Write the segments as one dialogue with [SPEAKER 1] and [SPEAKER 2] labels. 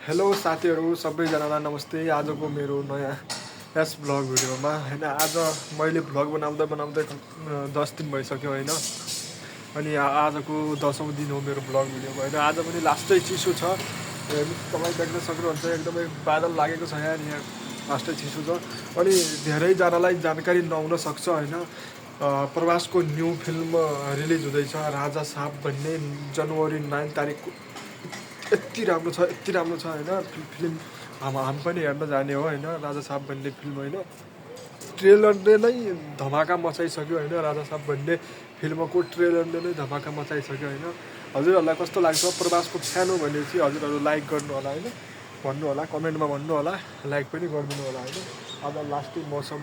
[SPEAKER 1] Hello साथीहरू सबैजनालाई नमस्ते। आजको मेरो नयाँ यस भ्लग भिडियोमा होइन, आज मैले भ्लग बनाउँदै बनाउँदै 10 दिन भइसक्यो होइन। अनि आजको 10औं दिन हो मेरो भ्लग भिडियोको होइन। आज पनि लास्टै चिसो छ, तपाईँ देख्न सक्नुहुन्छ एकदमै बादल लागेको छ यहाँ लास्टै चिसो छ। अनि धेरैजनालाई जानकारी नहुन सक्छ होइन, प्रभासको न्यू फिल्म रिलिज हुँदैछ राजा साहब भन्ने, जनवरी 9 तारिकको। यति राम्रो छ होइन फिल्म। हामी पनि हेर्न जाने हो होइन, राजा साहब भन्ने फिल्म होइन। ट्रेलरले नै धमाका मचाइसक्यो होइन, राजा साहब भन्ने फिल्मको ट्रेलरले नै धमाका मचाइसक्यो होइन। हजुरहरूलाई कस्तो लाग्छ? प्रभासको फ्यान हो भनेपछि हजुरहरू लाइक गर्नु होला होइन, भन्नु होला, कमेन्टमा भन्नु होला, लाइक पनि गरिदिनु होला होइन। आज लास्टै मौसम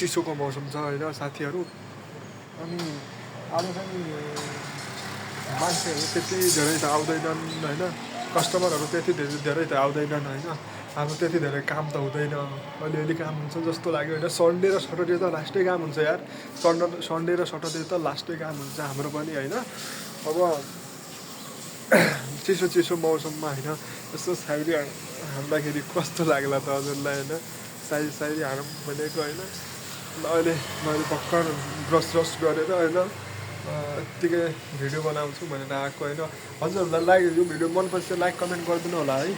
[SPEAKER 1] चिसोको मौसम छ होइन साथीहरू। अनि आज चाहिँ मान्छेहरू त्यति धेरै त आउँदैनन् होइन, कस्टमरहरू त्यति धेरै त आउँदैनन् होइन। अब त्यति धेरै काम त हुँदैन, अलिअलि काम हुन्छ जस्तो लाग्यो होइन। सन्डे र सटरडे त लास्टै काम हुन्छ यार, सन्डे र सटरडे त लास्टै काम हुन्छ हाम्रो पनि होइन। अब चिसो चिसो मौसममा होइन यस्तो साइरी हान्दाखेरि कस्तो लाग्ला त हजुरलाई होइन। साइरी हानौँ भनेको होइन। अहिले मैले भर्खर ब्रस गरेर होइन यत्तिकै भिडियो बनाउँछु भनेर आएको होइन। हजुरहरूलाई यो भिडियो मनपर्छ लाइक कमेन्ट गरिदिनु होला है।